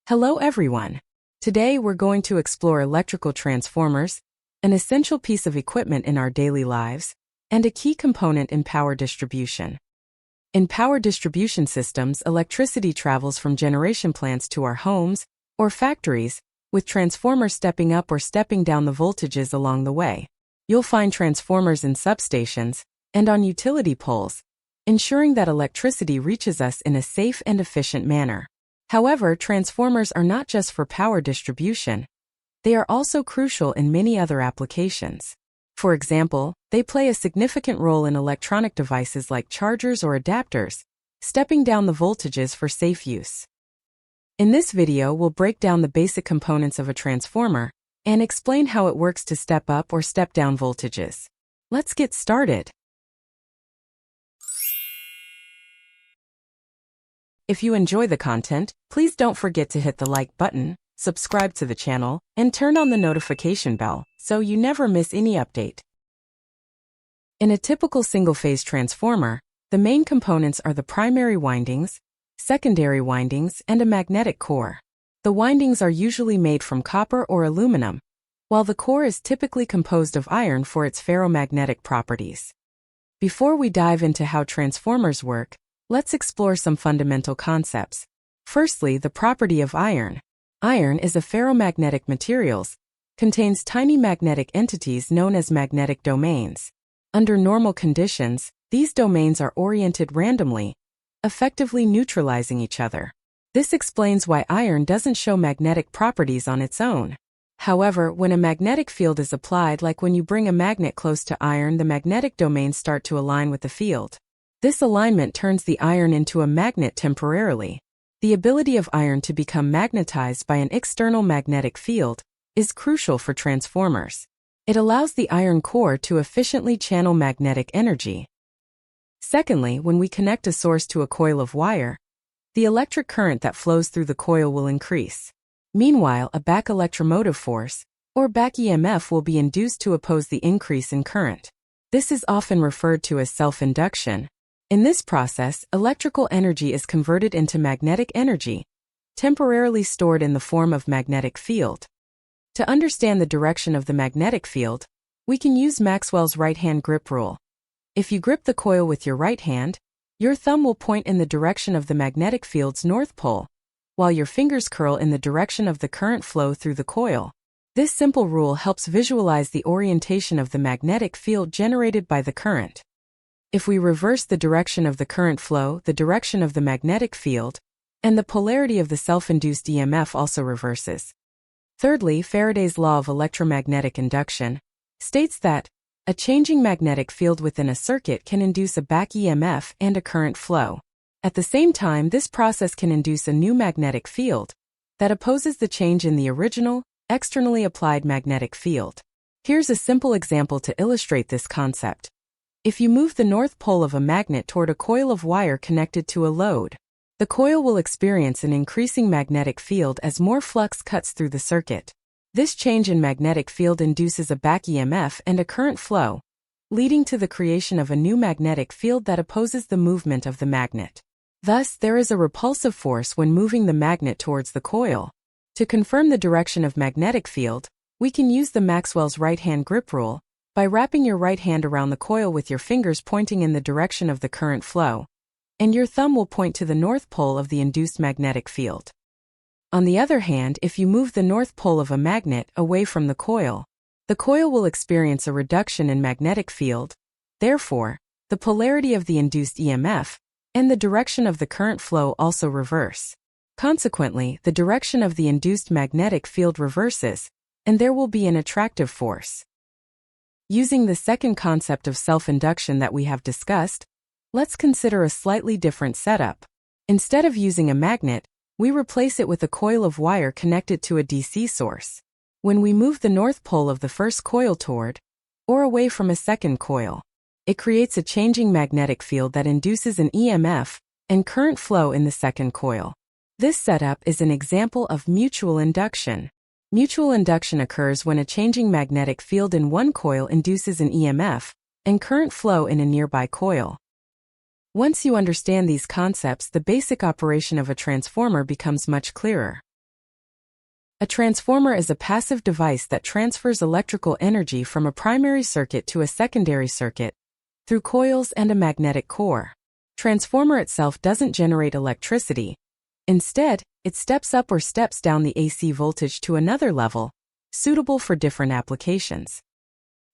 Hello everyone. Today we're going to explore electrical transformers, an essential piece of equipment in our daily lives, and a key component in power distribution. In power distribution systems, electricity travels from generation plants to our homes or factories, with transformers stepping up or stepping down the voltages along the way. You'll find transformers in substations and on utility poles, ensuring that electricity reaches us in a safe and efficient manner. However, transformers are not just for power distribution. They are also crucial in many other applications. For example, they play a significant role in electronic devices like chargers or adapters, stepping down the voltages for safe use. In this video, we'll break down the basic components of a transformer and explain how it works to step up or step down voltages. Let's get started. If you enjoy the content, please don't forget to hit the like button, subscribe to the channel, and turn on the notification bell so you never miss any update. In a typical single-phase transformer, the main components are the primary windings, secondary windings, and a magnetic core. The windings are usually made from copper or aluminum, while the core is typically composed of iron for its ferromagnetic properties. Before we dive into how transformers work, let's explore some fundamental concepts. Firstly, the property of iron. Iron is a ferromagnetic material, contains tiny magnetic entities known as magnetic domains. Under normal conditions, these domains are oriented randomly, effectively neutralizing each other. This explains why iron doesn't show magnetic properties on its own. However, when a magnetic field is applied, like when you bring a magnet close to iron, the magnetic domains start to align with the field. This alignment turns the iron into a magnet temporarily. The ability of iron to become magnetized by an external magnetic field is crucial for transformers. It allows the iron core to efficiently channel magnetic energy. Secondly, when we connect a source to a coil of wire, the electric current that flows through the coil will increase. Meanwhile, a back electromotive force, or back EMF, will be induced to oppose the increase in current. This is often referred to as self-induction. In this process, electrical energy is converted into magnetic energy, temporarily stored in the form of magnetic field. To understand the direction of the magnetic field, we can use Maxwell's right-hand grip rule. If you grip the coil with your right hand, your thumb will point in the direction of the magnetic field's north pole, while your fingers curl in the direction of the current flow through the coil. This simple rule helps visualize the orientation of the magnetic field generated by the current. If we reverse the direction of the current flow, the direction of the magnetic field, and the polarity of the self-induced EMF also reverses. Thirdly, Faraday's law of electromagnetic induction states that a changing magnetic field within a circuit can induce a back EMF and a current flow. At the same time, this process can induce a new magnetic field that opposes the change in the original, externally applied magnetic field. Here's a simple example to illustrate this concept. If you move the north pole of a magnet toward a coil of wire connected to a load, the coil will experience an increasing magnetic field as more flux cuts through the circuit. This change in magnetic field induces a back EMF and a current flow, leading to the creation of a new magnetic field that opposes the movement of the magnet. Thus, there is a repulsive force when moving the magnet towards the coil. To confirm the direction of magnetic field, we can use the Maxwell's right-hand grip rule by wrapping your right hand around the coil with your fingers pointing in the direction of the current flow, and your thumb will point to the north pole of the induced magnetic field. On the other hand, if you move the north pole of a magnet away from the coil will experience a reduction in magnetic field. Therefore, the polarity of the induced EMF and the direction of the current flow also reverse. Consequently, the direction of the induced magnetic field reverses, and there will be an attractive force. Using the second concept of self-induction that we have discussed, let's consider a slightly different setup. Instead of using a magnet, we replace it with a coil of wire connected to a DC source. When we move the north pole of the first coil toward, or away from a second coil, it creates a changing magnetic field that induces an EMF and current flow in the second coil. This setup is an example of mutual induction. Mutual induction occurs when a changing magnetic field in one coil induces an EMF and current flow in a nearby coil. Once you understand these concepts, the basic operation of a transformer becomes much clearer. A transformer is a passive device that transfers electrical energy from a primary circuit to a secondary circuit through coils and a magnetic core. Transformer itself doesn't generate electricity. Instead, it steps up or steps down the AC voltage to another level, suitable for different applications.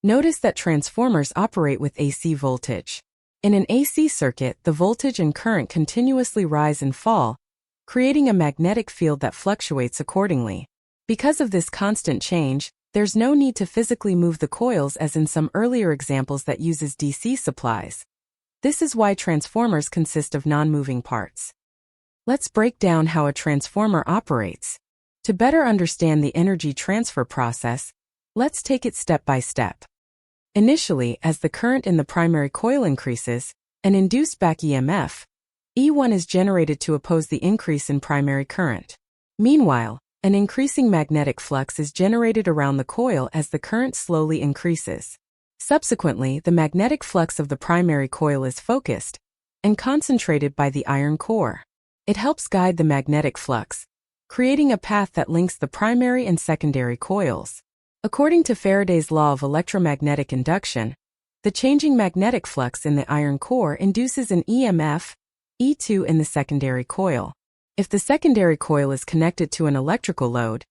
Notice that transformers operate with AC voltage. In an AC circuit, the voltage and current continuously rise and fall, creating a magnetic field that fluctuates accordingly. Because of this constant change, there's no need to physically move the coils as in some earlier examples that uses DC supplies. This is why transformers consist of non-moving parts. Let's break down how a transformer operates. To better understand the energy transfer process, let's take it step by step. Initially, as the current in the primary coil increases, an induced back EMF, E1 is generated to oppose the increase in primary current. Meanwhile, an increasing magnetic flux is generated around the coil as the current slowly increases. Subsequently, the magnetic flux of the primary coil is focused and concentrated by the iron core. It helps guide the magnetic flux, creating a path that links the primary and secondary coils. According to Faraday's law of electromagnetic induction, the changing magnetic flux in the iron core induces an EMF, E2 in the secondary coil. If the secondary coil is connected to an electrical load,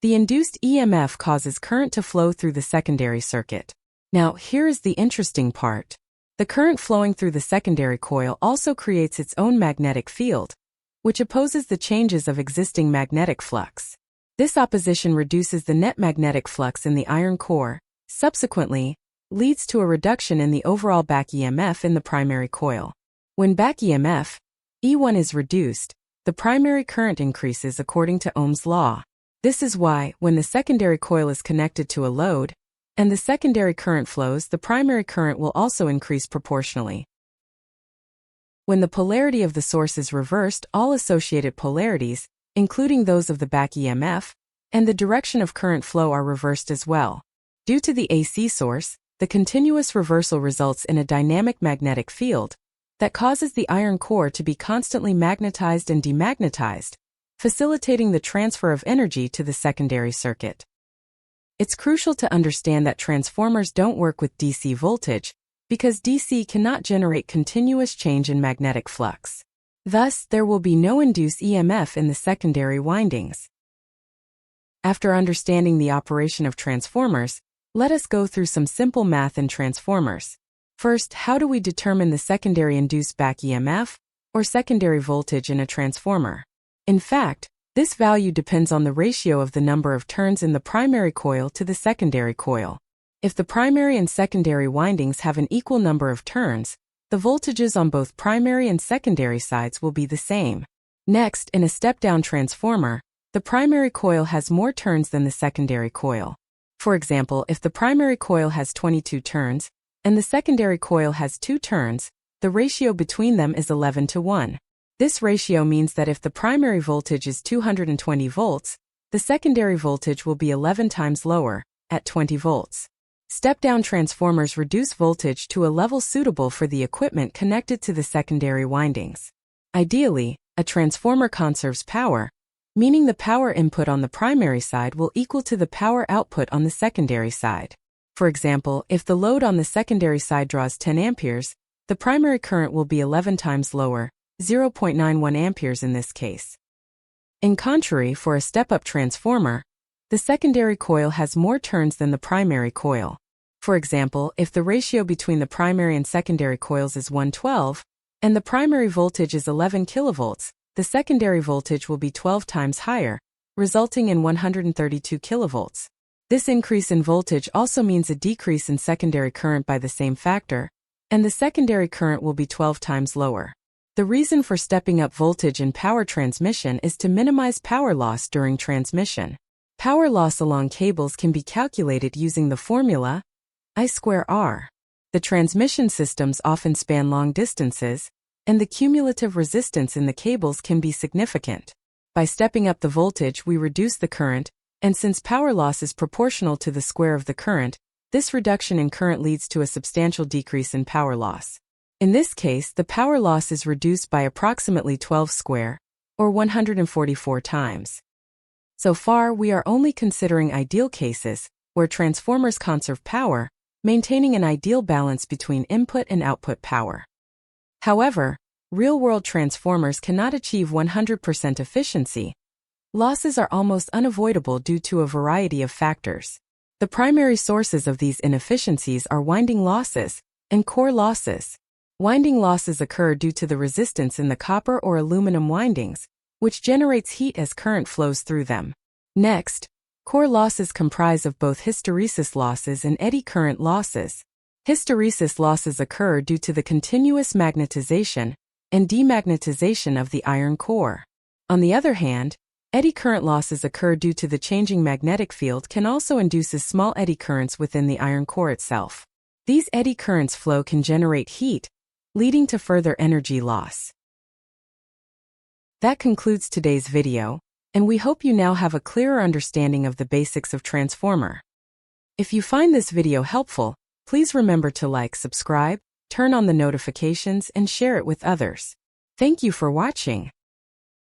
the induced EMF causes current to flow through the secondary circuit. Now, here is the interesting part. The current flowing through the secondary coil also creates its own magnetic field, which opposes the changes of existing magnetic flux. This opposition reduces the net magnetic flux in the iron core, subsequently, leads to a reduction in the overall back EMF in the primary coil. When back EMF, E1 is reduced, the primary current increases according to Ohm's law. This is why, when the secondary coil is connected to a load, and the secondary current flows, the primary current will also increase proportionally. When the polarity of the source is reversed, all associated polarities, including those of the back EMF, and the direction of current flow are reversed as well. Due to the AC source, the continuous reversal results in a dynamic magnetic field that causes the iron core to be constantly magnetized and demagnetized, facilitating the transfer of energy to the secondary circuit. It's crucial to understand that transformers don't work with DC voltage, because DC cannot generate continuous change in magnetic flux. Thus, there will be no induced EMF in the secondary windings. After understanding the operation of transformers, let us go through some simple math in transformers. First, how do we determine the secondary induced back EMF, or secondary voltage in a transformer? In fact, this value depends on the ratio of the number of turns in the primary coil to the secondary coil. If the primary and secondary windings have an equal number of turns, the voltages on both primary and secondary sides will be the same. Next, in a step-down transformer, the primary coil has more turns than the secondary coil. For example, if the primary coil has 22 turns, and the secondary coil has 2 turns, the ratio between them is 11:1. This ratio means that if the primary voltage is 220 volts, the secondary voltage will be 11 times lower, at 20 volts. Step-down transformers reduce voltage to a level suitable for the equipment connected to the secondary windings. Ideally, a transformer conserves power, meaning the power input on the primary side will equal to the power output on the secondary side. For example, if the load on the secondary side draws 10 amperes, the primary current will be 11 times lower, 0.91 amperes in this case. In contrary, for a step-up transformer, the secondary coil has more turns than the primary coil. For example, if the ratio between the primary and secondary coils is 1:12, and the primary voltage is 11 kilovolts, the secondary voltage will be 12 times higher, resulting in 132 kilovolts. This increase in voltage also means a decrease in secondary current by the same factor, and the secondary current will be 12 times lower. The reason for stepping up voltage in power transmission is to minimize power loss during transmission. Power loss along cables can be calculated using the formula I²R. The transmission systems often span long distances, and the cumulative resistance in the cables can be significant. By stepping up the voltage, we reduce the current, and since power loss is proportional to the square of the current, this reduction in current leads to a substantial decrease in power loss. In this case, the power loss is reduced by approximately 12 square, or 144 times. So far, we are only considering ideal cases, where transformers conserve power, maintaining an ideal balance between input and output power. However, real-world transformers cannot achieve 100% efficiency. Losses are almost unavoidable due to a variety of factors. The primary sources of these inefficiencies are winding losses and core losses. Winding losses occur due to the resistance in the copper or aluminum windings, which generates heat as current flows through them. Next, core losses comprise of both hysteresis losses and eddy current losses. Hysteresis losses occur due to the continuous magnetization and demagnetization of the iron core. On the other hand, eddy current losses occur due to the changing magnetic field can also induces small eddy currents within the iron core itself. These eddy currents flow can generate heat, leading to further energy loss. That concludes today's video, and we hope you now have a clearer understanding of the basics of transformer. If you find this video helpful, please remember to like, subscribe, turn on the notifications, and share it with others. Thank you for watching.